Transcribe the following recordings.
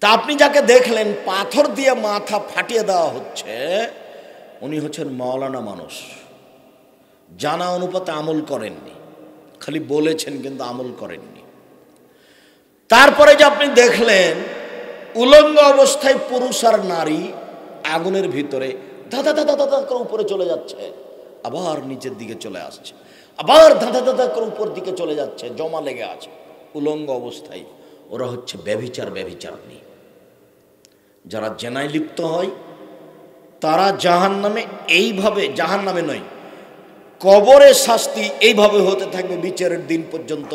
তা আপনি যাকে দেখলেন পাথর দিয়ে মাথা ফাটিয়ে দেওয়া হচ্ছে, উনি হচ্ছেন মাওলানা মানুষ, জানা অনুপাতে আমল করেননি, খালি বলেছেন কিন্তু আমল করেননি। তারপরে যে আপনি দেখলেন উলঙ্গ অবস্থায় পুরুষ আর নারী আগুনের ভিতরে ধাঁধা ধাঁধা ধাঁধা করে উপরে চলে যাচ্ছে, আবার নিচের দিকে চলে আসছে, আবার ধাঁধা ধাঁধা করে উপর দিকে চলে যাচ্ছে, জমা লেগে আছে উলঙ্গ অবস্থায়। ওরা হচ্ছে ব্যভিচারী। যারা জেনায় লিপ্ত হয় তারা জাহান্নামে, এইভাবে জাহান্নামে নয়, কবরে শাস্তি এইভাবে হতে থাকবে বিচারের দিন পর্যন্ত।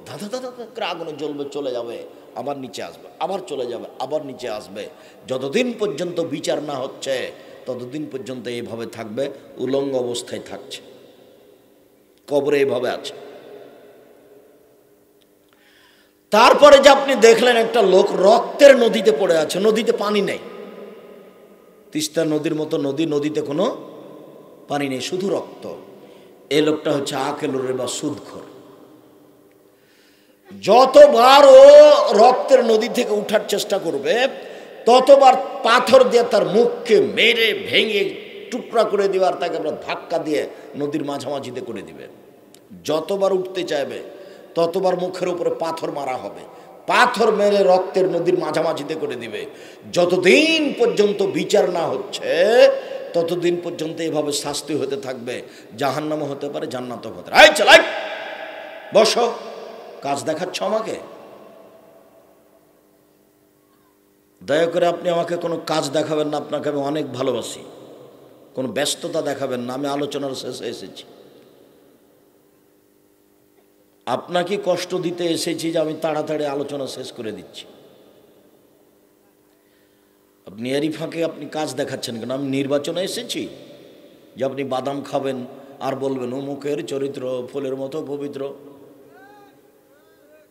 ধাঁধা ধাঁধা করে আগুনে জ্বলবে, চলে যাবে, আবার নিচে আসবে, আবার চলে যাবে, আবার নিচে আসবে। যতদিন পর্যন্ত বিচার না হচ্ছে ততদিন পর্যন্ত এইভাবে থাকবে, উলঙ্গ অবস্থায় থাকছে, কবরে এইভাবে আছে। তারপরে যে আপনি দেখলেন একটা লোক রক্তের নদীতে পড়ে আছে, নদীতে পানি নেই, তিস্তা নদীর মতো নদী, নদীতে কোনো পানি নেই, শুধু রক্ত। এই লোকটা হচ্ছে আকেলুর বা সুদখোর। যতবার ও রক্তের নদী থেকে উঠার চেষ্টা করবে ততবার পাথর দিয়ে তার মুখকে মেরে ভেঙে টুকরা করে দিবে, আর তাকে আমরা ধাক্কা দিয়ে নদীর মাঝামাঝিতে করে দিবে। যতবার উঠতে চাইবে ততবার মুখের উপরে পাথর মারা হবে, পাথর মেরে রক্তের নদীর মাঝামাঝিতে করে দিবে। যতদিন পর্যন্ত বিচার না হচ্ছে ততদিন পর্যন্ত এভাবে শাস্তি হতে থাকবে, জাহান্নামও হতে পারে, জান্নাতও হতে পারে। চালাই বসো, কাজ দেখাচ্ছ আমাকে? দয়া করে আপনি আমাকে কোনো কাজ দেখাবেন না, আপনাকে আমি অনেক ভালোবাসি, কোনো ব্যস্ততা দেখাবেন না। আমি আলোচনার শেষে এসেছি, আপনাকে কষ্ট দিতে এসেছি যে আমি তাড়াতাড়ি আলোচনা শেষ করে দিচ্ছি। আপনি এরই ফাঁকে আপনি কাজ দেখাচ্ছেন কেন? আমি নির্বাচনে এসেছি যে আপনি বাদাম খাবেন আর বলবেন অমুকের চরিত্র ফুলের মতো পবিত্র,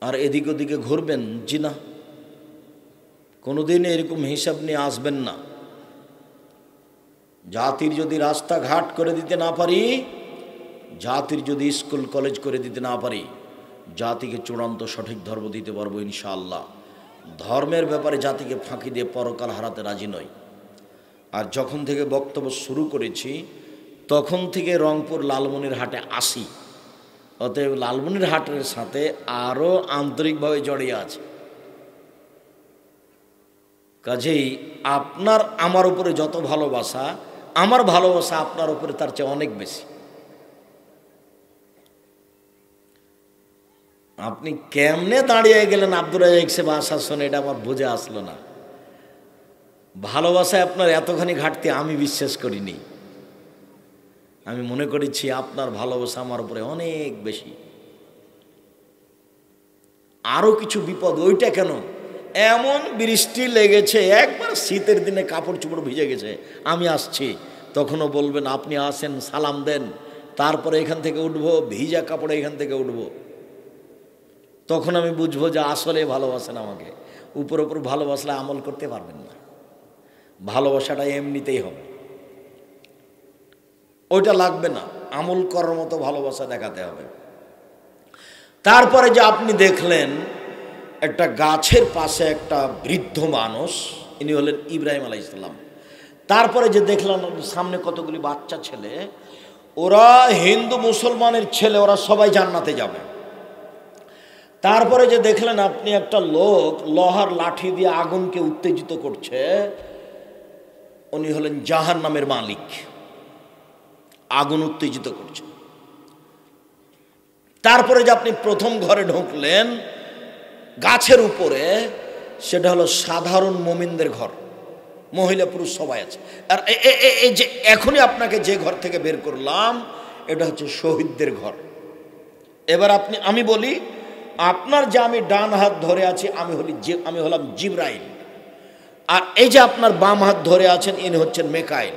আর এদিক ওদিকে ঘুরবেন? জি না, কোনোদিন এরকম হিসাব নিয়ে আসবেন না। জাতির যদি রাস্তাঘাট করে দিতে না পারি, জাতির যদি স্কুল কলেজ করে দিতে না পারি, জাতিকে চূড়ান্ত সঠিক ধর্ম দিতে পারবো ইনশাআল্লাহ। ধর্মের ব্যাপারে জাতিকে ফাঁকি দিয়ে পরকাল হারাতে রাজি নই। আর যখন থেকে বক্তব্য শুরু করেছি তখন থেকে রংপুর লালমনিরহাটে আসি, অতএব লালমনিরহাটের সাথে আরও আন্তরিকভাবে জড়িয়ে আছে। কাজেই আপনার আমার উপরে যত ভালোবাসা, আমার ভালোবাসা আপনার উপরে তার চেয়ে অনেক বেশি। আপনি কেমনে দাঁড়িয়ে গেলেন আব্দুর রাজ্জাক সাহেব ভাষা শুনে, এটা আমার বুঝে আসলো না। ভালোবাসায় আপনার এতখানি ঘাটতি আমি বিশ্বাস করিনি। আমি মনে করেছি আপনার ভালোবাসা আমার উপরে অনেক বেশি। আরও কিছু বিপদ, ওইটা কেন? এমন বৃষ্টি লেগেছে, একবার শীতের দিনে কাপড় চোপড় ভিজে গেছে, আমি আসছি, তখনও বলবেন আপনি আসেন, সালাম দেন, তারপরে এখান থেকে উঠবো, ভিজা কাপড়ে এখান থেকে উঠবো। তখন আমি বুঝবো যে আসলে ভালোবাসেন আমাকে। উপর উপর ভালোবাসলে আমল করতে পারবেন না, ভালোবাসাটা এমনিতেই হবে, ওইটা লাগবে না, আমল করার মতো ভালোবাসা দেখাতে হবে। তারপরে যে আপনি দেখলেন একটা গাছের পাশে একটা বৃদ্ধ মানুষ, ইনি হলেন ইব্রাহিম আলাইহিস সালাম। তারপরে যে দেখলাম সামনে কতগুলি বাচ্চা ছেলে, ওরা হিন্দু মুসলমানের ছেলে, ওরা সবাই জান্নাতে যাবে। তারপরে যে দেখলেন আপনি একটা লোক লোহার লাঠি দিয়ে আগুনকে উত্তেজিত করছে, উনি হলেন জাহান্নামের মালিক, আগুন উত্তেজিত করছে। তারপরে যে আপনি প্রথম ঘরে ঢুকলেন গাছের উপরে, সেটা হলো সাধারণ মুমিনদের ঘর, মহিলা পুরুষ সবাই আছে। আর এই যে এখনই আপনাকে যে ঘর থেকে বের করলাম, এটা হচ্ছে শহীদদের ঘর। এবার আমি বলি, আপনার যে আমি ডান হাত ধরে আছি আমি হলাম জিবরাইল, আর এই যে আপনার বাম হাত ধরে আছেন ইনি হচ্ছেন মেকাইল।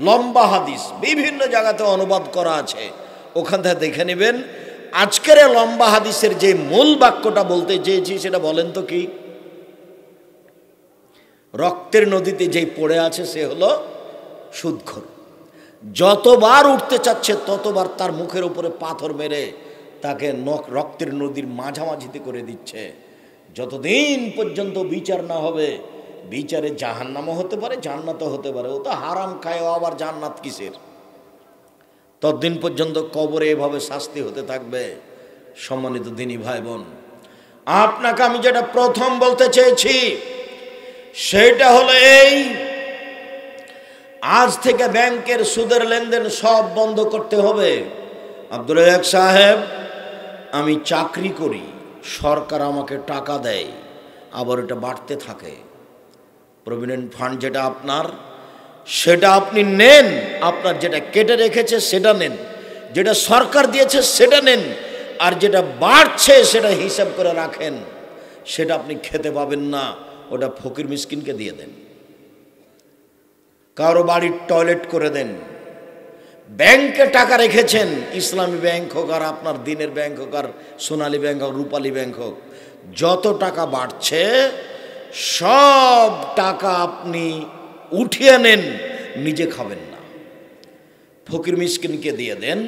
লম্বা হাদিস বিভিন্ন জায়গাতে অনুবাদ করা আছে, ওখান থেকে দেখে নেবেন। আজকের লম্বা হাদিসের যে মূল বাক্যটা বলতে চেয়েছি সেটা বলেন তো কি? রক্তের নদীতে যেই পড়ে আছে সে হলো সুদখোর। যতবার উঠতে চাচ্ছে ততবার তার মুখের উপরে পাথর মেরে তাকে রক্তের নদীর মাঝামাঝিতে করে দিচ্ছে, যতদিন পর্যন্ত বিচার না হবে, বিচারে জাহান্নামও হতে পারে, জান্নাতও হতে পারে। ও তো হারাম খায়, আবার জান্নাত কিসের? ততদিন পর্যন্ত কবরে এভাবে শাস্তি হতে থাকবে। সম্মানিত দিনী ভাই বোন, আপনাকে আমি যেটা প্রথম বলতে চেয়েছি সেটা হলো এই, আজ থেকে ব্যাংকের সুদের লেনদেন সব বন্ধ করতে হবে। আব্দুল রাজ্জাক সাহেব, আমি চাকরি করি, সরকার আমাকে টাকা দেয়, আবার এটা বাড়তে থাকে। প্রভিডেন্ট ফান্ড যেটা আপনার, সেটা আপনি নেন, আপনার যেটা কেটে রেখেছে সেটা নেন, যেটা সরকার দিয়েছে সেটা নেন, আর যেটা বাড়ছে সেটা হিসাব করে রাখেন। সেটা আপনি খেতে পাবেন না, ওটা ফকির মিসকিনকে দিয়ে দেন, কারো বাড়ির টয়লেট করে দেন। ব্যাংকে টাকা রেখেছেন, ইসলামী ব্যাংক হোক আর আপনার দিনের ব্যাংক হোক আর সোনালী ব্যাংক হোক রূপালী ব্যাংক হোক, যত টাকা বাড়ছে সব টাকা আপনি উঠিয়ে নেন, নিজে খাবেন না, ফকির মিসকিনকে দিয়ে দেন,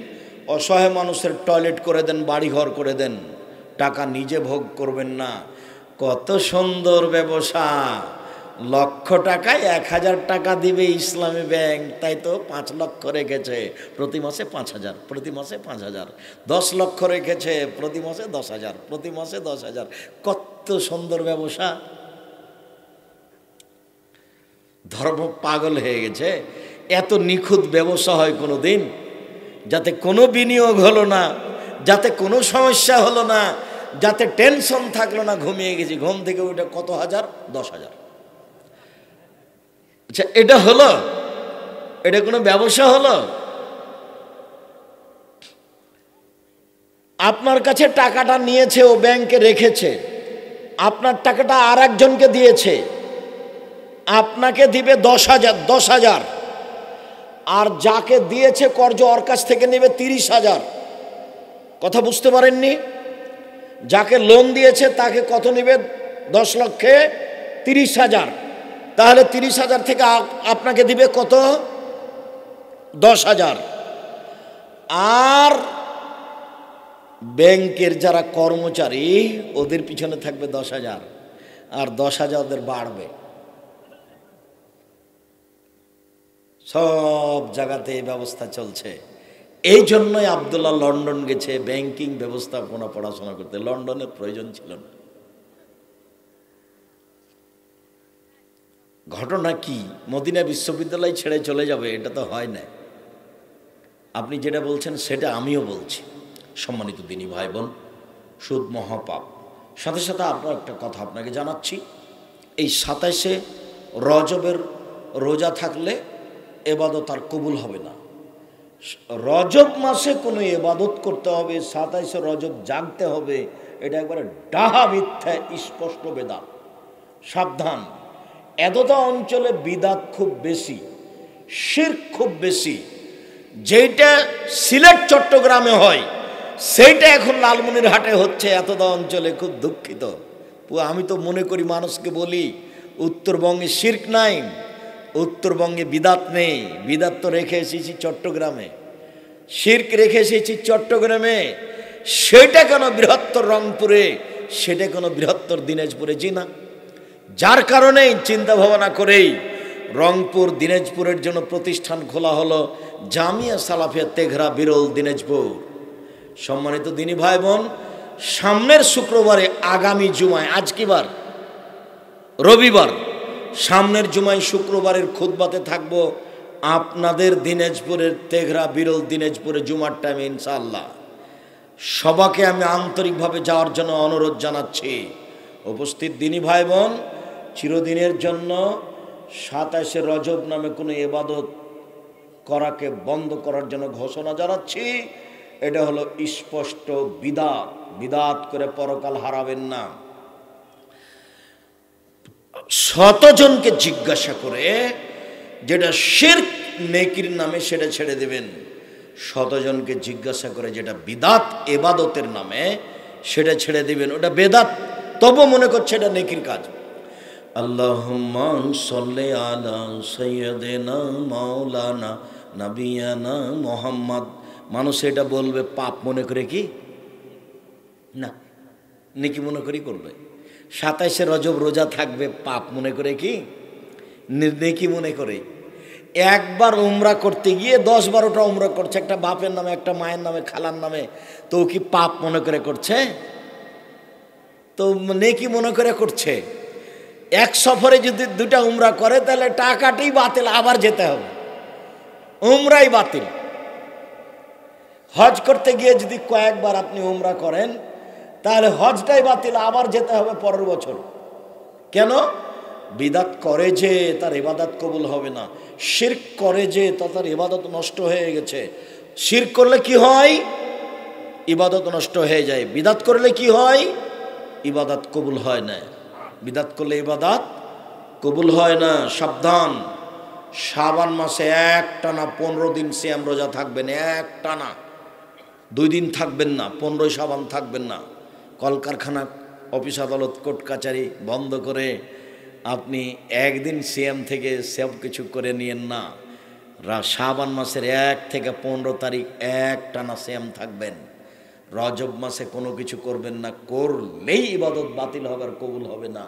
অসহায় মানুষের টয়লেট করে দেন, বাড়িঘর করে দেন, টাকা নিজে ভোগ করবেন না। কত সুন্দর ব্যবসা! লক্ষ টাকায় 1000 টাকা দিবে ইসলামী ব্যাংক, তাই তো 5 লক্ষ রেখেছে, প্রতি মাসে 5000, প্রতি মাসে 5000। 10 লক্ষ রেখেছে, প্রতি মাসে 10,000, প্রতি মাসে 10,000। কত সুন্দর ব্যবসা! ধর্ম পাগল হয়ে গেছে। এত নিখুঁত ব্যবসা হয় কোনো দিন? যাতে কোনো বিনিয়োগ হলো না, যাতে কোনো সমস্যা হলো না, যাতে টেনশন থাকলো না, ঘুমিয়ে গেছি, ঘুম থেকে ওইটা কত হাজার, 10,000। আচ্ছা, এটা হলো? এটা কোনো ব্যবসা হলো? আপনার কাছে টাকাটা নিয়েছে, ও ব্যাংকে রেখেছে, আপনার টাকাটা আর একজনকে দিয়েছে, আপনাকে দিবে 10,000, আর যাকে দিয়েছে কর্জ ওর কাছ থেকে নেবে 30,000। কথা বুঝতে পারেননি? যাকে লোন দিয়েছে তাকে কত নেবে? 10 লক্ষে 30,000। তাহলে 30,000 থেকে আপনাকে দিবে কত? 10,000। আর ব্যাংকের যারা কর্মচারী, ওদের পিছনে থাকবে 10,000, আর 10,000 ওদের বাড়বে। সব জায়গাতে এই ব্যবস্থা চলছে। এই জন্যই আব্দুল্লাহ লন্ডন গেছে ব্যাংকিং ব্যবস্থাপনা পড়াশোনা করতে। লন্ডনের প্রয়োজন ছিল না। ঘটনা কি, মদিনা বিশ্ববিদ্যালয় ছেড়ে চলে যাবে? এটা তো হয় না। আপনি যেটা বলছেন সেটা আমিও বলছি। সম্মানিত দিনী ভাই বোন, সুদ মহাপাপ। সাথে সাথে আপনার একটা কথা আপনাকে জানাচ্ছি, এই 27শে রজবের রোজা থাকলে এবাদত আর কবুল হবে না। রজব মাসে কোনো এবাদত করতে হবে, 27শে রজব জাগতে হবে, এটা একবারে ডাহা মিথ্যা, স্পষ্ট বেদাত। সাবধান, এতটা অঞ্চলে বিদাত খুব বেশি, শিরক খুব বেশি। যেটা সিলেট চট্টগ্রামে হয় সেইটা এখন লালমনিরহাটে হচ্ছে, এতটা অঞ্চলে। খুব দুঃখিত। আমি তো মনে করি, মানুষকে বলি উত্তরবঙ্গে শিরক নাই, উত্তরবঙ্গে বিদাত নেই। বিদাত তো রেখে এসেছি চট্টগ্রামে, শিরক রেখে এসেছি চট্টগ্রামে। সেটা কেন বৃহত্তর রংপুরে, সেটা কেন বৃহত্তর দিনাজপুরে? জি না। যার কারণেই চিন্তা ভাবনা করেই রংপুর দিনাজপুরের জন্য প্রতিষ্ঠান খোলা হলো জামিয়া সালাফিয়া তেঘরা বিরল দিনাজপুর। সম্মানিত দিনী ভাই বোন, সামনের শুক্রবারে, আগামী জুমায়, আজ কি বার? রবিবার। সামনের জুমায় শুক্রবারের খুতবাতে থাকবো আপনাদের দিনাজপুরের তেঘরা বিরল দিনাজপুরে জুমার টাইমে ইনশাআল্লাহ। সবাইকে আমি আন্তরিকভাবে যাওয়ার জন্য অনুরোধ জানাচ্ছি। উপস্থিত দিনী ভাই বোন, চিরদিনের জন্য 27শে রজব নামে কোনো ইবাদত করাকে বন্ধ করার জন্য ঘোষণা জানাচ্ছি। এটা হলো স্পষ্ট বিদাত। বিদাত করে পরকাল হারাবেন না। 100 জনকে জিজ্ঞাসা করে যেটা শিরক নেকির নামে সেটা ছেড়ে দেবেন। 100 জনকে জিজ্ঞাসা করে যেটা বিদাত ইবাদতের নামে সেটা ছেড়ে দিবেন। ওটা বেদাত, তবু মনে করছে এটা নেকির কাজ। আল্লাহুম্মা সাল্লি আলা সাইয়্যিদিনা মাওলানা নাবিয়ানা মুহাম্মদ। মানুষ এটা বলবে পাপ মনে করে, কি না নেকি মনে করি করবে। 27 রজব রোজা থাকবে পাপ মনে করে কি নেকি মনে করে। একবার উমরা করতে গিয়ে 10-12টা উমরা করছে, একটা বাপের নামে, একটা মায়ের নামে, খালার নামে, তো কি পাপ মনে করে করছে? তো নেকি মনে করে করছে। এক সফরে যদি 2টা উমরা করে তাহলে টাকাটাই বাতিল, আবার যেতে হবে, উমরাই বাতিল। হজ করতে গিয়ে যদি কয়েকবার আপনি উমরা করেন তাহলে হজটাই বাতিল, আবার যেতে হবে পরের বছর। কেন? বিদাত করে যে তার ইবাদত কবুল হবে না, শিরক করে যে তার ইবাদত নষ্ট হয়ে গেছে। শিরক করলে কি হয়? ইবাদত নষ্ট হয়ে যায়। বিদাত করলে কি হয়? ইবাদত কবুল হয় না। বিদাত করলে ইবাদত কবুল হয় না। সাবধান। শাবান মাসে একটানা 15 দিন সিয়াম রোজা থাকবেন, একটানা। 2 দিন থাকবেন না, 15 শাবান থাকবেন না। কলকারখানা, অফিস আদালত, কোর্ট কাচারি বন্ধ করে আপনি একদিন সিয়াম থেকে সব কিছু করে নিয়েন না। শাবান মাসের 1 থেকে 15 তারিখ একটানা সিয়াম থাকবেন। রজব মাসে কোনো কিছু করবেন না, করলেই ইবাদত বাতিল হবে আর কবুল হবে না।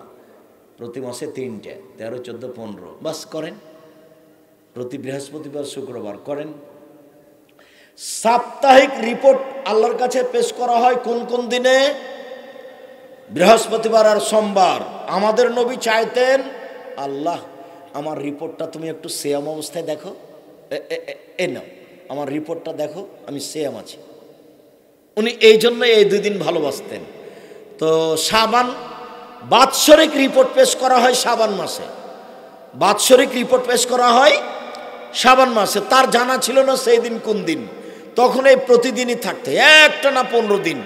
প্রতি মাসে 3টে, 13, 14, 15 বাস করেন। প্রতি বৃহস্পতিবার, শুক্রবার করেন। সাপ্তাহিক রিপোর্ট আল্লাহর কাছে পেশ করা হয় কোন কোন দিনে? বৃহস্পতিবার আর সোমবার। আমাদের নবী চাইতেন, আল্লাহ আমার রিপোর্টটা তুমি একটু সিয়াম অবস্থায় দেখো, এ নাও আমার রিপোর্টটা দেখো, আমি সিয়াম আছি। উনি এই জন্য এই 2 দিন ভালোবাসতেন। তো শাবান, বাৎসরিক রিপোর্ট পেশ করা হয় শাবান মাসে। বাৎসরিক রিপোর্ট পেশ করা হয় শাবান মাসে। তার জানা ছিল না সেই দিন কোন দিন। তখন এই প্রতিদিনই থাকতে একটানা 15 দিন,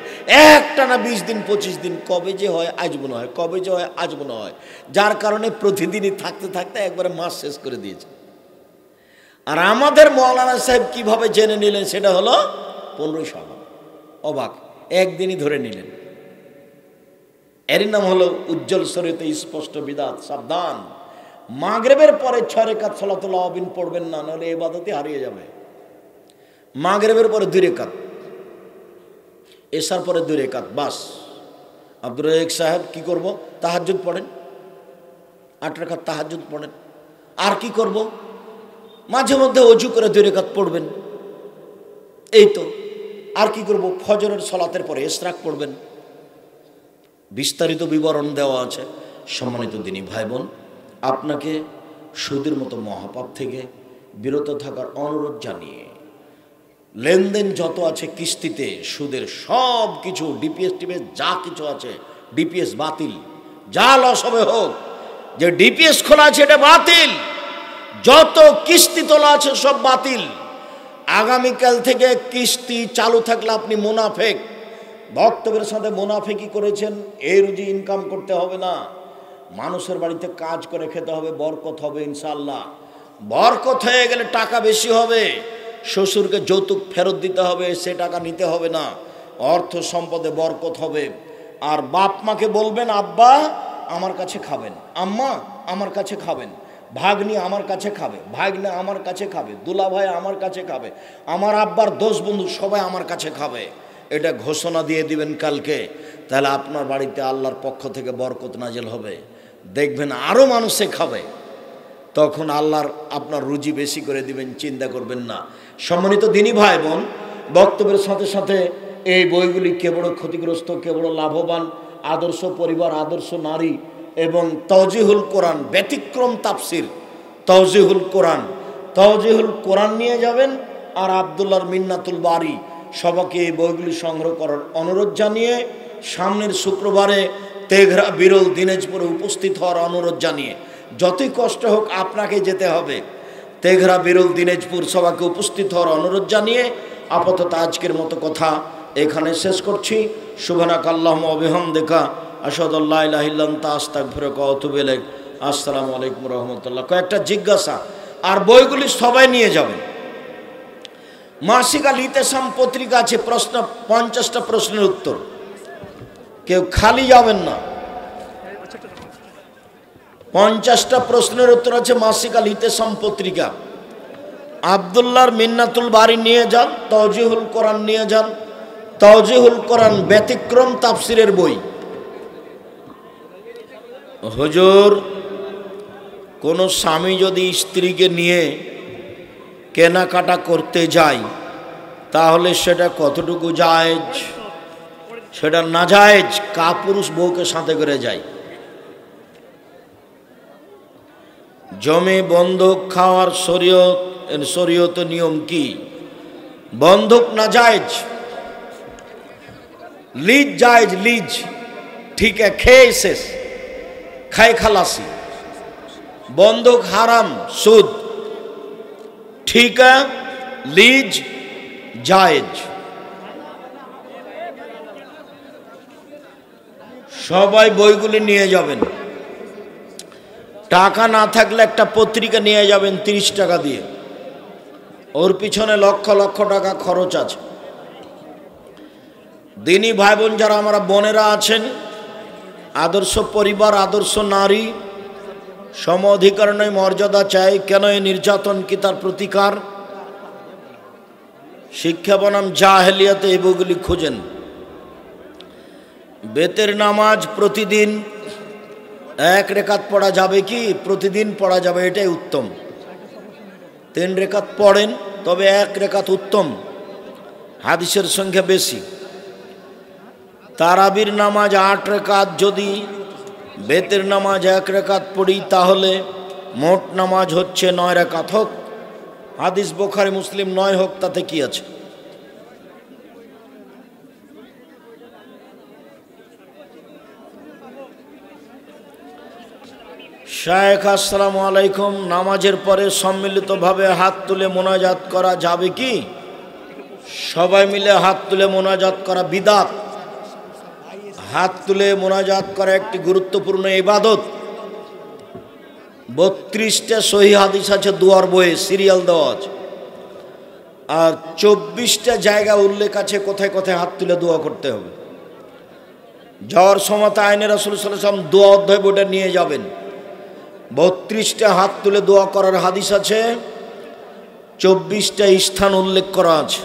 একটানা 20 দিন, 25 দিন, কবে যে হয় আজ মনে হয়, কবে যে হয় আজ মনে হয়। যার কারণে প্রতিদিনই থাকতে থাকতে একবারে মাস শেষ করে দিয়েছে। আর আমাদের মৌলানা সাহেব কিভাবে জেনে নিলেন? সেটা হলো 15 শাবান। অবাক, একদিনই ধরে নিলেন। এরই নাম হলো উজ্জ্বল শরীয়তে স্পষ্ট বিদাত। সাবধান। মাগরিবের পরে 6 রাকাত সালাতুল আওয়াবিন পড়বেন না, নাহলে ইবাদতই হারিয়ে যাবে। মাগরিবের পরে 2 রাকাত, এশার পরে 2 রাকাত, বাস। আব্দুর রাজ্জাক সাহেব কি করব? তাহাজ্জুদ পড়েন, 8 রাকাত তাহাজ্জুদ পড়েন। আর কি করব? মাঝে মধ্যে ওযু করে 2 রাকাত পড়বেন, এই তো। আর কি করব? ফজরের সালাতের পরে ইশরাক পড়বেন। বিস্তারিত বিবরণ দেওয়া আছে। সম্মানিত দিনী ভাই বোন, আপনাকে সুদের মতো মহাপাপ থেকে বিরত থাকার অনুরোধ জানিয়ে, লেনদেন যত আছে কিস্তিতে সুদের সব কিছু, ডিপিএস টিপিএস যা কিছু আছে, ডিপিএস বাতিল। যা লস হবে হোক, যে ডিপিএস খোলা আছে এটা বাতিল। যত কিস্তি তোলা আছে সব বাতিল। আগামীকাল থেকে কিস্তি চালু থাকলে আপনি মুনাফেক। বক্তব্যের সাথে মুনাফেকি করেছেন, এই রুজি ইনকাম করতে হবে না। মানুষের বাড়িতে কাজ করে খেতে হবে, বরকত হবে ইনশাআল্লাহ। বরকত হয়ে গেলে টাকা বেশি হবে। শ্বশুরকে যৌতুক ফেরত দিতে হবে, সে টাকা নিতে হবে না। অর্থ সম্পদে বরকত হবে। আর বাপ মাকে বলবেন, আব্বা আমার কাছে খাবেন, আম্মা আমার কাছে খাবেন, ভাগ্নি আমার কাছে খাবে, ভাগ্নে আমার কাছে খাবে, দুলা ভাই আমার কাছে খাবে, আমার আব্বার 10 বন্ধু সবাই আমার কাছে খাবে। এটা ঘোষণা দিয়ে দিবেন কালকে। তাহলে আপনার বাড়িতে আল্লাহর পক্ষ থেকে বরকত নাজিল হবে। দেখবেন আরও মানুষে খাবে, তখন আল্লাহর আপনার রুজি বেশি করে দিবেন, চিন্তা করবেন না। সম্মানিত দিনী ভাই বোন, বক্তব্যের সাথে সাথে এই বইগুলি কে বড় ক্ষতিগ্রস্ত, কে বড় লাভবান, আদর্শ পরিবার, আদর্শ নারী এবং তাওজিহুল কোরআন, ব্যতিক্রম তাফসির, তাওজিহুল কোরআন নিয়ে যাবেন। আর আব্দুল্লাহর মিন্নাতুল বারি, সবাইকে এই বইগুলি সংগ্রহ করার অনুরোধ জানিয়ে, সামনের শুক্রবারে তেঘরা বিরল দিনাজপুরে উপস্থিত হওয়ার অনুরোধ জানিয়ে, যতই কষ্ট হোক আপনাকে যেতে হবে। তেঘরা বিরল দিনাজপুর, সবাইকে উপস্থিত হওয়ার অনুরোধ জানিয়ে আপাতত আজকের মতো কথা এখানে শেষ করছি। সুবহানাকা আল্লাহুম্মা ওয়া বিহামদিকা আশহাদু আল্লা ইলাহা ইল্লা আনতা আস্তাগফিরুকা ওয়া আতুবু ইলাইক। আসসালামু আলাইকুম ওয়া রাহমাতুল্লাহ। কয়েকটা জিজ্ঞাসা, আর বইগুলি সবাই নিয়ে যাবেন। মাসিক আল ইতেসাম পত্রিকা আছে, প্রশ্ন 50টা প্রশ্নের উত্তর, কেউ খালি যাবেন না। 50টা প্রশ্নের উত্তর আছে মাসিক আল ইতেসাম পত্রিকা। আব্দুল্লাহর মিন্নাতুল বারি নিয়ে যান, তাওজিহুল কোরআন নিয়ে যান। তাওজিহুল কোরআন ব্যতিক্রম তাফসিরের বই। হুজুর, কোনো স্বামী যদি স্ত্রীকে নিয়ে কেনাকাটা করতে যায় তাহলে সেটা কতটুকু জায়েজ? সেটা নাজায়েজ। কাপুরুষ বউকে সাথে করে যায়। জমি বন্ধক খাওয়ার শরীয়ত নিয়ম কি? বন্ধক নাজায়েজ, লিজ জায়েজ। লিজ ঠিক খেয়ে শেষ, খাই খালাসি। বন্ধক হারাম, সুদ। ঠিক লিজ জায়েজ। সবাই বইগুলি নিয়ে যাবেন। টাকা না থাকলে একটা পত্রিকা নিয়ে যাবেন 30 টাকা দিয়ে, ওর পিছনে লক্ষ লক্ষ টাকা খরচ আছে। দিনী ভাই বোন যারা আমরা বোনেরা আছেন, আদর্শ পরিবার, আদর্শ নারী, সম অধিকার নয় মর্যাদা চাই। কেন এই নির্যাতন? কি তার প্রতিকার? শিক্ষা বনাম জাহেলিয়াতে এই বইগুলি খুঁজেন। বেতের নামাজ প্রতিদিন 1 রেকাত পড়া যাবে কি? প্রতিদিন পড়া যাবে, এটাই উত্তম। 3 রেকাত পড়েন, তবে 1 রেকাত উত্তম, হাদিসের সংখ্যা বেশি। তারাবির নামাজ 8 রেকাত, যদি বেতের নামাজ 1 রেকাত পড়ি তাহলে মোট নামাজ হচ্ছে 9 রেকাত। হোক, হাদিস বুখারী মুসলিম 9 হোক, তাতে কি আছে? শায়েখ আসসালামু আলাইকুম, নামাজের পরে সম্মিলিতভাবে হাত তুলে মোনাজাত করা যাবে কি? সবাই মিলে হাত তুলে মোনাজাত করা বিদআত। হাত তুলে মোনাজাত করা একটি গুরুত্বপূর্ণ ইবাদত। 32টা সহিহ হাদিস আছে দুয়ার বইয়ে, সিরিয়াল দেওয়া আছে। আর 24টা জায়গা উল্লেখ আছে কোথায় কোথায় হাত তুলে দোয়া করতে হবে। যাওয়ার সময় আইনে রাসূল সাল্লাল্লাহু আলাইহি ওয়াসাল্লাম দোয়া অধ্যায় বইটা নিয়ে যাবেন। 32টা হাত তুলে দোয়া করার হাদিস আছে, 24টা স্থান উল্লেখ করা আছে।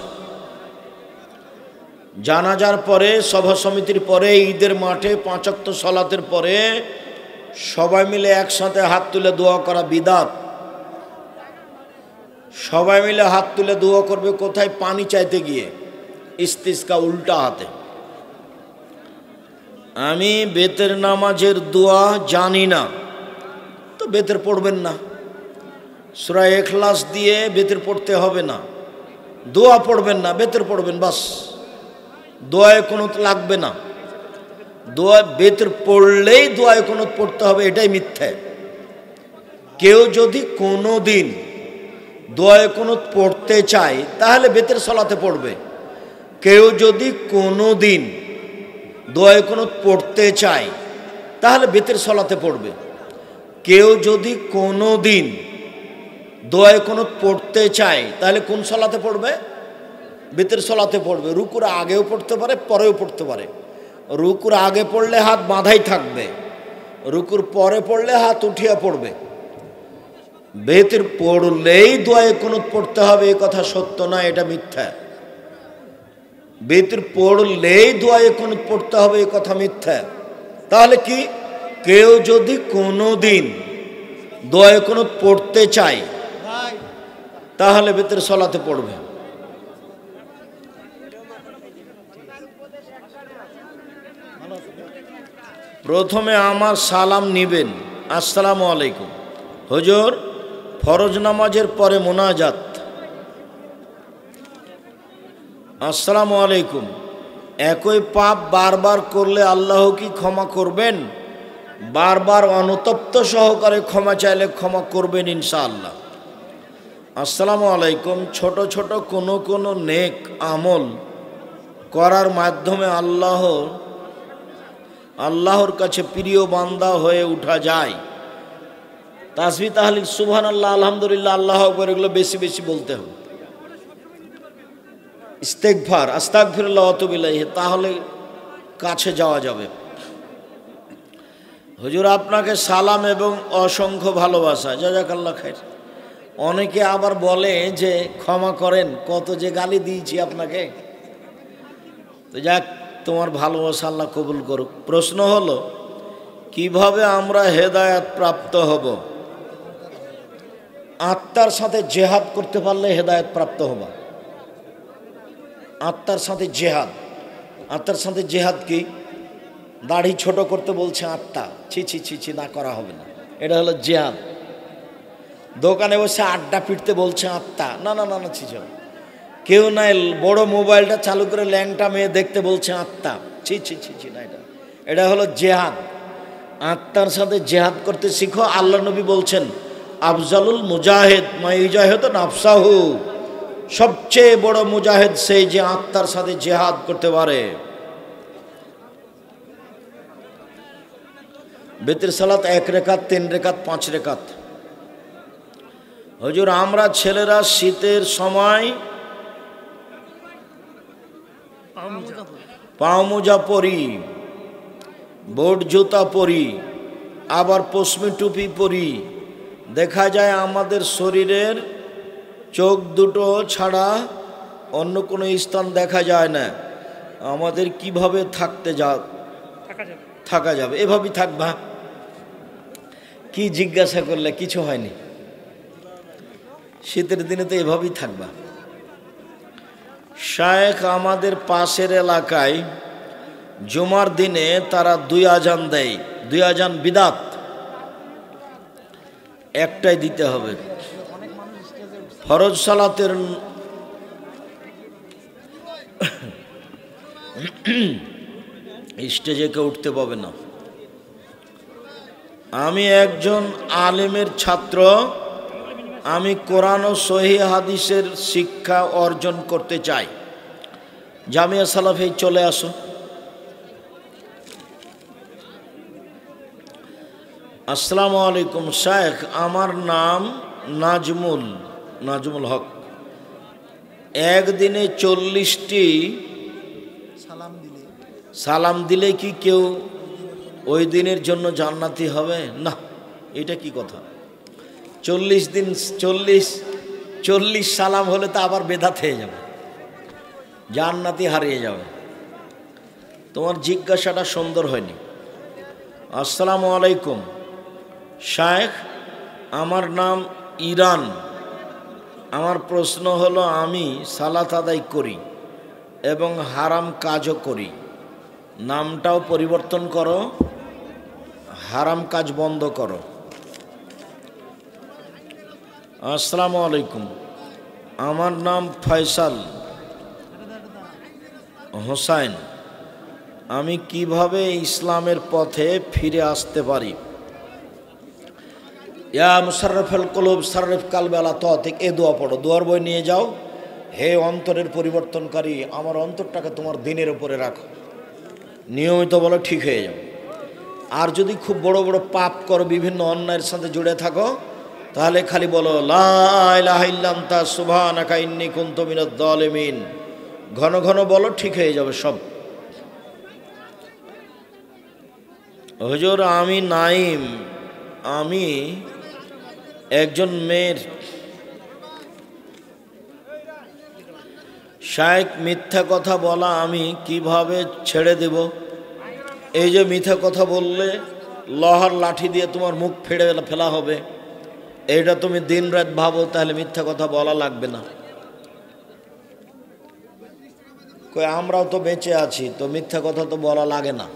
জানাজার পরে, সভা সমিতির পরে, ঈদের মাঠে 5 ওয়াক্ত সালাতের পরে সবাই মিলে একসাথে হাত তুলে দোয়া করা বিদআত। সবাই মিলে হাত তুলে দোয়া করবে কোথায়? পানি চাইতে গিয়ে, ইস্তিসকা, উল্টা হাতে। আমি বেতের নামাজের দোয়া জানি না, তো বেতের পড়বেন না। সূরা ইখলাস দিয়ে বেতের পড়তে হবে না। দোয়া পড়বেন না, বেতের পড়বেন, বাস। দোয়ায় কুনুত লাগবে না। দোয়া বেতের পড়লেই দোয়ায় কুনুত পড়তে হবে, এটাই মিথ্যা। কেউ যদি কোনো দিন দোয়ায় কুনুত পড়তে চায় তাহলে বেতের সলাতে পড়বে। কেউ যদি কোনো দিন দোয়ায় কুনুত পড়তে চায় তাহলে বেতের সলাতে পড়বে। কেউ যদি কোনো দিন দোয়ায় কুনুত পড়তে চায় তাহলে কোন সলাতে পড়বে? বেতের সলাতে পড়বে। রুকুর আগেও পড়তে পারে, পরেও পড়তে পারে। রুকুর আগে পড়লে হাত বাঁধাই থাকবে, রুকুর পরে পড়লে হাত উঠিয়া পড়বে। বেতের পড়লেই দোয়ায় কুনুত পড়তে হবে এ কথা সত্য না, এটা মিথ্যা। বেতের পড়লেই দোয়ায় কুনুত পড়তে হবে এ কথা মিথ্যা। তাহলে কি? কেউ যদি কোনো দিন দোয়ায় কুনুত পড়তে চায় তাহলে বেতের সলাতে পড়বে। প্রথমে আমার সালাম নিবেন, আসসালামু আলাইকুম। হুজুর, ফরজ নামাজের পরে মোনাজাত, আসসালামু আলাইকুম, একই পাপ বারবার করলে আল্লাহ কি ক্ষমা করবেন? বারবার অনুতপ্ত সহকারে ক্ষমা চাইলে ক্ষমা করবেন ইনশাআল্লাহ। আসসালামু আলাইকুম, ছোট ছোট কোনো নেক আমল করার মাধ্যমে আল্লাহর কাছে প্রিয় বান্দা হয়ে উঠা যায়। তাসবিহ, তাহলিল, সুবহানাল্লাহ, আলহামদুলিল্লাহ, আল্লাহু আকবার, এগুলো বেশি বেশি বলতে হবে। ইস্তেগফার, আস্তাগফিরুল্লাহ ওয়া আতুবু ইলাইহি, তাহলে কাছে যাওয়া যাবে। হুজুর, আপনাকে সালাম এবং অসংখ্য ভালোবাসা, জাযাকাল্লাহ খাইর। অনেকে আবার বলে যে ক্ষমা করেন, কত যে গালি দিয়েছি আপনাকে। তো যাক, তোমার ভালোবাসা আল্লাহ কবুল করুক। প্রশ্ন হলো, কিভাবে আমরা হেদায়েত প্রাপ্ত হব? আত্মার সাথে জেহাদ করতে পারলে হেদায়েত প্রাপ্ত হব। আত্মার সাথে জেহাদ। আত্মার সাথে জেহাদ কি? দাড়ি ছোট করতে বলছে আত্মা, ছি ছি ছি ছি, না করা হবে না, এটা হলো জেহাদ। দোকানে বসে আড্ডা পিটতে বলছে আত্মা, না না না না, ছি ছি। কেউ নাই বড় মোবাইলটা চালু করে ল্যাংটা মেয়ে দেখতে বলছে আত্মা, ছি ছি ছি ছি, না, এটা হলো জেহাদ। আত্মার সাথে জেহাদ করতে শিখো। আল্লাহ নবী বলছেন, আফজালুল মুজাহিদ মা ইউজাহিদু নাফসাহু, সবচেয়ে বড় মুজাহিদ সেই যে আত্মার সাথে জেহাদ করতে পারে। বেতের সালাত 1 রেকাত, 3 রেকাত, 5 রেকাত। হুজুর, আমরা ছেলেরা শীতের সময় পাও মোজা পরি, বোট জুতা পরি, আবার পশমি টুপি পরি। দেখা যায় আমাদের শরীরের চোখ দুটো ছাড়া অন্য কোনো স্থান দেখা যায় না। আমাদের কিভাবে থাকা যাবে? এভাবেই থাকবা। কি জিজ্ঞাসা করলে? কিছু হয়নি। শীতের দিনে তো এভাবেই থাকবা। শায়েখ আমাদের পাশের এলাকায় জুমার দিনে তারা 2 আজান দেয়। 2 আজান বিদাত, একটাই দিতে হবে। ফরজ সালাতের স্টেজে কেউ উঠতে পাবে না। আমি একজন আলেমের ছাত্র, আমি কোরআন ও সহিহ হাদিসের শিক্ষা অর্জন করতে চাই। জামিয়া সালাফে চলে আসো। আসসালামু আলাইকুম শায়েখ, আমার নাম নাজমুল হক। একদিনে 40টি সালাম দিলে কি কেউ ওই দিনের জন্য জান্নাতি হবে? না, এটা কি কথা? 40 সালাম হলে তো আবার বেদাত হয়ে যাবে, জান্নাতি হারিয়ে যাবে। তোমার জিজ্ঞাসাটা সুন্দর হয়নি। আসসালামু আলাইকুম শায়েখ, আমার নাম ইরান। আমার প্রশ্ন হলো, আমি সালাত আদায় করি এবং হারাম কাজও করি। নামটাও পরিবর্তন করো, হারাম কাজ বন্ধ করো। আসসালামু আলাইকুম, আমার নাম ফয়সাল হোসাইন। আমি কিভাবে ইসলামের পথে ফিরে আসতে পারি? ইয়া মুসাররিফুল কুলুব সাররিফ কালবি আলা তাআতিক, এই দোয়া পড়ো। দোয়ার বই নিয়ে যাও। হে অন্তরের পরিবর্তনকারী, আমার অন্তরটাকে তোমার দিনের উপরে রাখো। নিয়মিত বলো, ঠিক হয়ে যাও। আর যদি খুব বড় বড় পাপ করো, বিভিন্ন অন্যায়ের সাথে জুড়ে থাকো, তাহলে খালি বলো লা ইলাহা ইল্লা আনতা সুবহানাকা ইন্নী কুনতু মিনাজ জালিমিন। ঘন ঘন বলো, ঠিক হয়ে যাবে সব। হুজুর, আমি নাইম, আমি একজন মেয়ের শায়েখ, মিথ্যা কথা বলা আমি কিভাবে ছেড়ে দেব? এই যে মিথ্যা কথা বললে লোহার লাঠি দিয়ে তোমার মুখ ফেড়ে ফেলা হবে, এইটা তুমি দিন রাত ভাবো, তাহলে মিথ্যা কথা বলা লাগবে না। কই, আমরাও তো বেঁচে আছি, তো মিথ্যা কথা তো বলা লাগে না।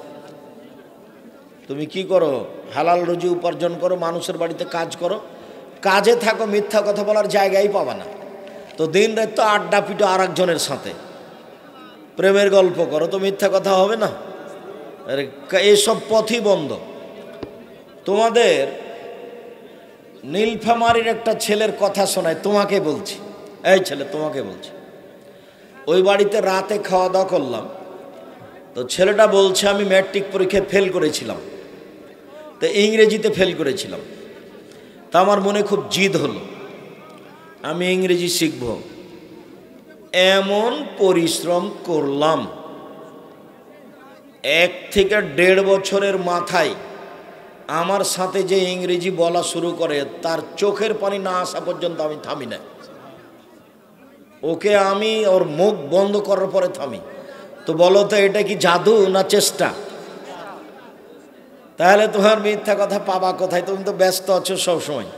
তুমি কি করো? হালাল রুজি উপার্জন করো, মানুষের বাড়িতে কাজ করো, কাজে থাকো, মিথ্যা কথা বলার জায়গাই পাবা না। তো দিন রাত তো আড্ডা পিটো আর একজনের সাথে, প্রেমের গল্প করো, তো মিথ্যা কথা হবে না? এসব পথই বন্ধ। তোমাদের নীলফামারীর একটা ছেলের কথা শোনায়, তোমাকে বলছি, এই ছেলে তোমাকে বলছি। ওই বাড়িতে রাতে খাওয়া দাওয়া করলাম, তো ছেলেটা বলছে আমি ম্যাট্রিক পরীক্ষায় ফেল করেছিলাম, তো ইংরেজিতে ফেল করেছিলাম। তা আমার মনে খুব জিদ হলো, আমি ইংরেজি শিখব। এমন পরিশ্রম করলাম, 1 থেকে 1.5 বছরের মাথায় আমার সাথে যে ইংরেজি বলা শুরু করে, তার চোখের পানি না আসা পর্যন্ত আমি থামি না। ওকে আমি ওর মুখ বন্ধ করার পরে থামি। তো বলো তো, এটা কি জাদু না চেষ্টা? তাহলে তোমার মিথ্যা কথা পাবা কোথায়? তুমি তো ব্যস্ত আছো সবসময়।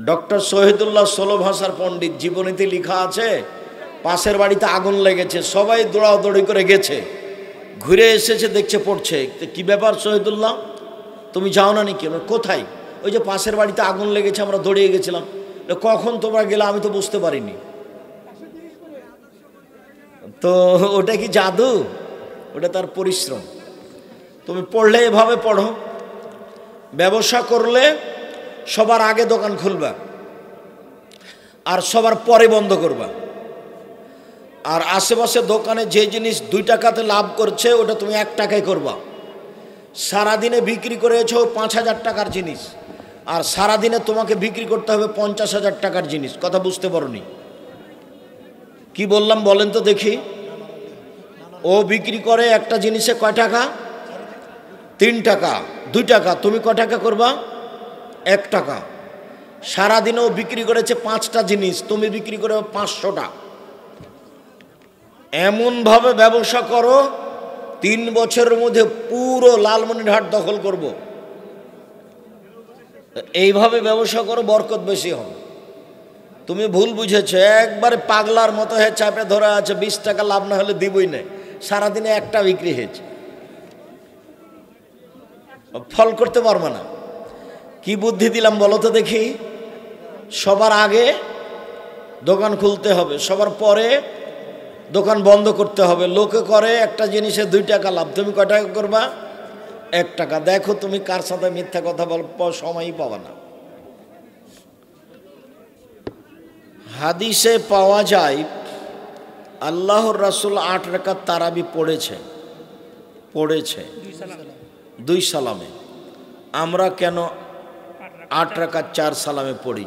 ডক্টর শহীদুল্লাহ 16 ভাষার পণ্ডিত, জীবনীতে লেখা আছে পাশের বাড়িতে আগুন লেগেছে, সবাই দৌড়াদৌড়ি করে গেছে, ঘুরে এসেছে দেখছে পড়ছে। কি ব্যাপার শহীদুল্লাহ, তুমি যাও না নাকি? কোথায়? ওই যে পাশের বাড়িতে আগুন লেগেছে, আমরা দৌড়িয়ে গেছিলাম। কখন তোমরা গেলে? আমি তো বুঝতে পারিনি। তো ওটা কি জাদু? ওটা তার পরিশ্রম। তুমি পড়লে এভাবে পড়ো, ব্যবসা করলে সবার আগে দোকান খুলবা আর সবার পরে বন্ধ করবা, আর আশেপাশে দোকানে যে জিনিস 2 টাকাতে লাভ করছে ওটা তুমি 1 টাকায় করবা। সারাদিনে বিক্রি করেছো 5,000 টাকার জিনিস, আর সারাদিনে তোমাকে বিক্রি করতে হবে 50,000 টাকার জিনিস। কথা বুঝতে পারোনি? কি বললাম বলেন তো দেখি? ও বিক্রি করে একটা জিনিসে কয় টাকা? 3 টাকা। 2 টাকা, তুমি কয় টাকা করবা? 1 টাকা। সারাদিনে ও বিক্রি করেছে 5টা জিনিস, তুমি বিক্রি করে 500টা। এমনভাবে ব্যবসা করো 3 বছরের মধ্যে পুরো লালমনিরহাট দখল করব। এইভাবে ব্যবসা করো, বরকত বেশি হবে। তুমি ভুল বুঝেছো, একবারে পাগলার মতো হয়ে চাপে ধরে আছে, 20 টাকা লাভ না হলে দিবই না। সারাদিনে একটা বিক্রি হয়েছে, ফল করতে পারবে না। কি বুদ্ধি দিলাম বলো তো দেখি? সবার আগে দোকান খুলতে হবে, সবার পরে দোকান বন্ধ করতে হবে। লোকে করে একটা জিনিসে 2 টাকা লাভ, তুমি কয় টাকা করবা? 1 টাকা। দেখো তুমি কার সাথে মিথ্যা কথা বল, সময়ই পাবা না। হাদিসে পাওয়া যায় আল্লাহর রাসূল 8 রাকাত তারাবি পড়েছে 2 সালামে। আমরা কেন 8 রাকাত 4 সালামে পড়ি?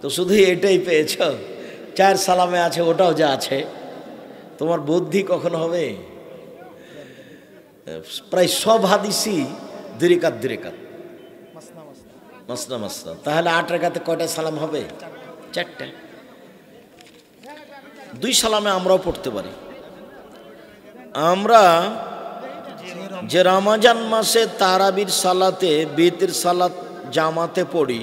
তো শুধু এটাই পেয়েছ, 4 সালামে আছে, ওটাও যা আছে। তোমার বুদ্ধি কখনো হবে? প্রায় সব হাদিসই 2 রাকাত 2 রাকাত, মাসনা মাসনা। তাহলে 8 রাকাতে কয়টা সালাম হবে? 4টা। 2 সালামে আমরাও পড়তে পারি। আমরা যে রমজান মাসে তারাবির সালাতে বিতির সালাত জামাতে পড়ি,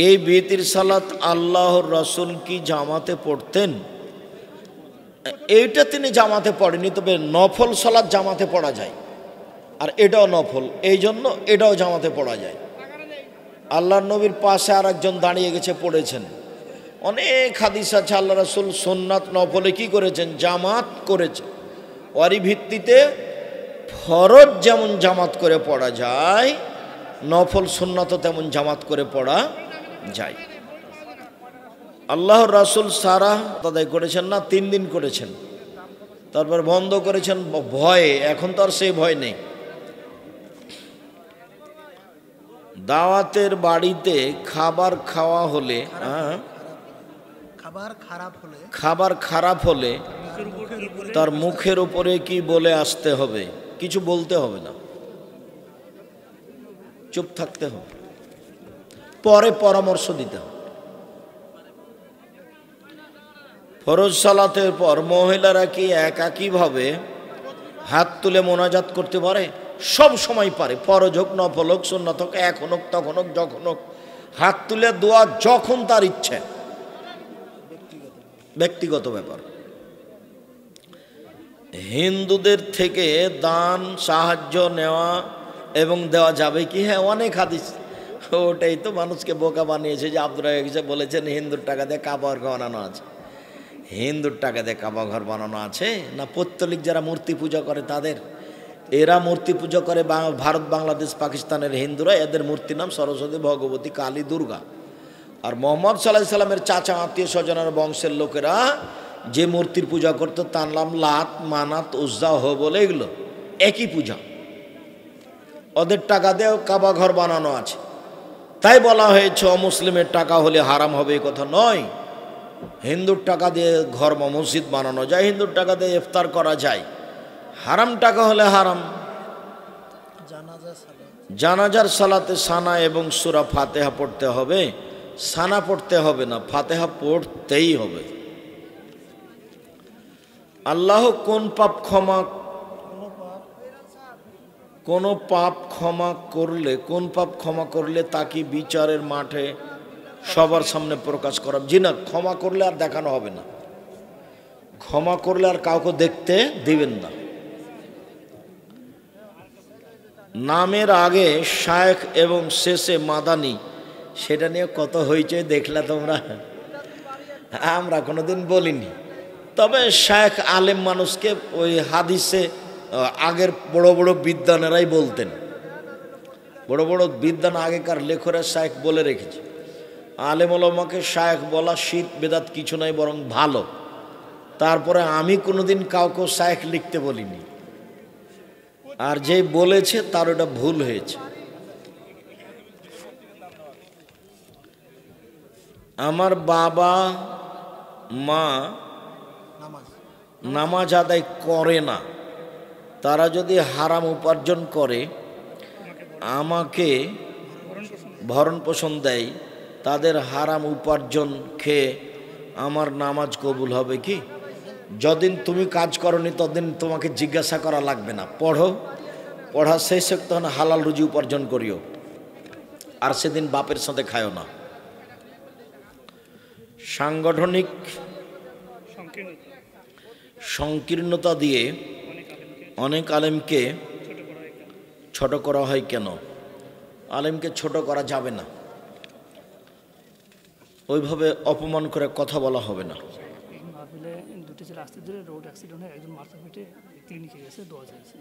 এই বিতির সালাত আল্লাহর রাসূল কি জামাতে পড়তেন? এইটা তিনি জামাতে পড়েনি, তবে নফল সালাত জামাতে পড়া যায়, আর এটাও নফল, এই জন্য এটাও জামাতে পড়া যায়। আল্লাহর নবীর পাশে আর একজন দাঁড়িয়ে গেছে, পড়েছেন। অনেক হাদিস আছে আল্লাহ রাসূল সুন্নাত নফলে কি করেছেন? জামাত করেছেন। ওরই ভিত্তিতে ফরজ যেমন জামাত করে পড়া যায়, নফল সুন্নাতও তেমন জামাত করে পড়া যায়। আল্লাহর রাসূল সারা আদায় করেছেন না, 3 দিন করেছেন, তারপর বন্ধ করেছেন ভয়ে। এখন তো আর সেই ভয় নেই। দাওয়াতের বাড়িতে খাবার খাওয়া হলে, খাবার খারাপ হলে তার মুখের উপরে কি বলে আসতে হবে? কিছু বলতে হবে না, চুপ থাকতে হবে, পরে পরামর্শ দিতে হবে। ফরজ সালাতের পর মহিলারা কি একাকীভাবে হাত তুলে মোনাজাত করতে পারে? সব সময় পারে, ফরজ হোক, নফল হোক, সুন্নাত হোক, এখন হোক, তখন হোক, যখন হোক, হাত তুলে দোয়া যখন তার ইচ্ছে। ব্যক্তিগত ব্যাপার। হিন্দুদের থেকে দান সাহায্য নেওয়া এবং দেওয়া যাবে কি? হ্যাঁ, অনেক হাদিস। ওটাই তো মানুষকে বোকা বানিয়েছে, যে আব্দুর রাজ্জাক বলেছেন হিন্দুর টাকা দিয়ে কাবা ঘর বানানো আছে। হিন্দুর টাকা দিয়ে কাবা ঘর বানানো আছে না? পৌত্তলিক যারা মূর্তি পূজা করে তাদের, এরা মূর্তি পূজা করে ভারত, বাংলাদেশ, পাকিস্তানের হিন্দুরা। এদের মূর্তির নাম সরস্বতী, ভগবতী, কালী, দুর্গা। আর মোহাম্মদ সাল্লাল্লাহু আলাইহি সাল্লামের চাচা, আত্মীয় স্বজনের বংশের লোকেরা যে মূর্তির পূজা করতো তার নাম লাত, মানাত, উজ্জা, বলে, এগুলো একই পূজা। ওদের টাকা দিয়েও কাবা ঘর বানানো আছে। তাই বলা হয়েছে অমুসলিমের টাকা হলে হারাম হবে, এই কথা নয়। হিন্দুর টাকা দিয়ে ঘর বা মসজিদ বানানো যায়, হিন্দুর টাকা দিয়ে ইফতার করা যায়। হারাম টাকা হলে হারাম। জানাজার সালাতে সানা এবং সূরা ফাতিহা পড়তে হবে, সানা পড়তে হবে না, ফাতিহা পড়তেই হবে। আল্লাহ কোন পাপ ক্ষমা কোনো পাপ ক্ষমা করলে, কোন পাপ ক্ষমা করলে তাকে বিচারের মাঠে সবার সামনে প্রকাশ করা? জি না, ক্ষমা করলে আর দেখানো হবে না, ক্ষমা করলে আর কাউকে দেখতে দিবেন না। নামের আগে শায়েখ এবং শেষে মাদানি, সেটা নিয়ে কত হইচই দেখলে তোমরা, আমরা কোনোদিন বলিনি। তবে শায়েখ আলেম মানুষকে ওই হাদিসে আগের বড় বড় বিদ্বানেরাই বলতেন, বড় বড় বিদ্বান আগেকার লেখকরা শায়েখ বলে রেখেছে। আলেম ওলামাকে শায়েখ বলা শিরক বেদাত কিছু নয়, বরং ভালো। তারপরে আমি কোনোদিন কাউকে শায়েখ লিখতে বলিনি, আর যে বলেছে তার ওটা ভুল হয়েছে। আমার বাবা মা নামাজ আদায় করে না, তারা যদি হারাম উপার্জন করে আমাকে ভরণ পোষণ দেয়, তাদের হারাম উপার্জন খেয়ে আমার নামাজ কবুল হবে কি? যদিন তুমি কাজ করনি ততদিন তোমাকে জিজ্ঞাসা করা লাগবে না। পড়া শেষ হোক তখন হালাল রুজি উপার্জন করিও, আর সেদিন বাপের সাথে খায়ও না। সাংগঠনিক সংকীর্ণতা দিয়ে অনেক আলেমকে ছোট করা হয় কেন? আলেমকে ছোট করা যাবে না, ওইভাবে অপমান করে কথা বলা হবে না। দুটো ছেলে আসতে ধরে রোড অ্যাক্সিডেন্ট হয়ে একজন মাথা ফেটে ক্লিনিকে গেছে, দোয়া চাইছে।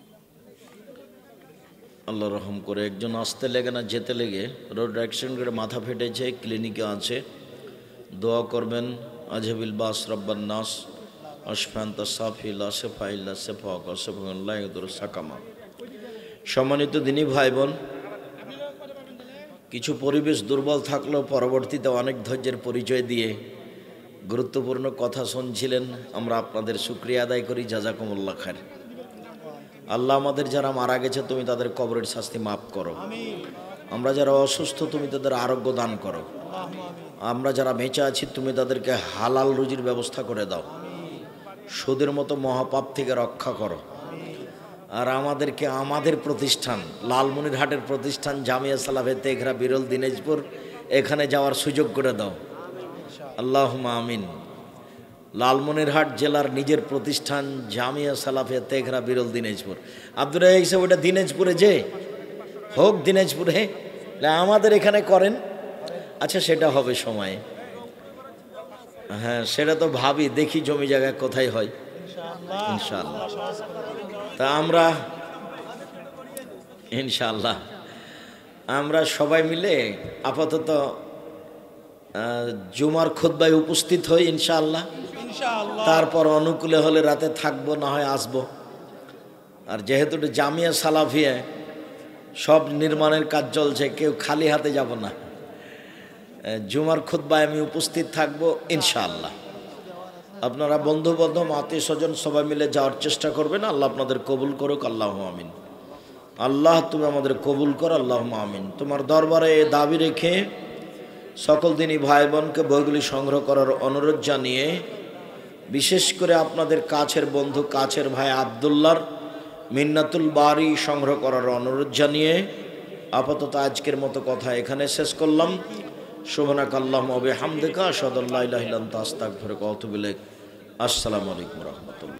আল্লাহ রহম করে, একজন আসতে লেগে না যেতে লেগে রোড অ্যাক্সিডেন্ট করে মাথা ফেটেছে, ক্লিনিকে আছে, দোয়া করবেন। আজহাবিল বাস রব্বান নাস আশফান্তা সাফিল্লা সেফাইল্লা সেফাক সেফাল্লাহ সাকামা। সম্মানিত দিনী ভাই বোন, কিছু পরিবেশ দুর্বল থাকলেও পরবর্তীতে অনেক ধৈর্যের পরিচয় দিয়ে গুরুত্বপূর্ণ কথা শুনছিলেন। আমরা আপনাদের শুকরিয়া আদায় করি, জাযাকুমুল্লাহ খায়র। আল্লাহ আমাদের যারা মারা গেছে তুমি তাদের কবরের শাস্তি মাফ করো, আমরা যারা অসুস্থ তুমি তাদের আরোগ্য দান করো, আমরা যারা বেঁচে আছি তুমি তাদেরকে হালাল রুজির ব্যবস্থা করে দাও, সুদের মতো মহাপাপ থেকে রক্ষা করো। আর আমাদেরকে আমাদের প্রতিষ্ঠান লালমনিরহাটের প্রতিষ্ঠান জামিয়া সালাফে তেঘরা বিরল দিনাজপুর, এখানে যাওয়ার সুযোগ করে দাও, আল্লাহুম্মা আমিন। লালমনিরহাট জেলার নিজের প্রতিষ্ঠান জামিয়া সালাফে তেঘরা বিরল দিনাজপুর। আব্দুর রাজ্জাক হিসেবে ওটা দিনাজপুরে যে হোক, দিনাজপুরে আমাদের এখানে করেন। আচ্ছা, সেটা হবে সময়ে, হ্যাঁ সেটা তো ভাবি, দেখি জমি জায়গায় কোথায় হয় ইনশাআল্লাহ। তা আমরা ইনশাআল্লাহ আমরা সবাই মিলে আপাতত জুমার খুতবায় উপস্থিত হই ইনশাআল্লাহ। তারপর অনুকূলে হলে রাতে থাকবো, না হয় আসবো। আর যেহেতু জামিয়া সালাফিয়া সব নির্মাণের কাজ চলছে, কেউ খালি হাতে যাব না। জুমার খুতবায় আমি উপস্থিত থাকবো ইনশাআল্লাহ। আপনারা বন্ধু বান্ধব আত্মীয় স্বজন সবাই মিলে যাওয়ার চেষ্টা করবেন। আল্লাহ আপনাদের কবুল করুক, আল্লাহুম্মা আমিন। আল্লাহ তুমি আমাদের কবুল করো, আল্লাহুম্মা আমিন। তোমার দরবারে দাবি রেখে সকল দিনী ভাই বোনকে বইগুলি সংগ্রহ করার অনুরোধ জানিয়ে, বিশেষ করে আপনাদের কাছের বন্ধু কাছের ভাই আব্দুল্লাহর মিন্নাতুল বারি সংগ্রহ করার অনুরোধ জানিয়ে আপাতত আজকের মতো কথা এখানে শেষ করলাম। সুবহানাকা আল্লাহুম্মা ওয়া বিহামদিকা আশহাদু আল্লা ইলাহা ইল্লা আনতা আস্তাগফিরুকা ওয়া আতুবু ইলাইক। আসসালামু আলাইকুম ওয়া রাহমাতুল্লাহ।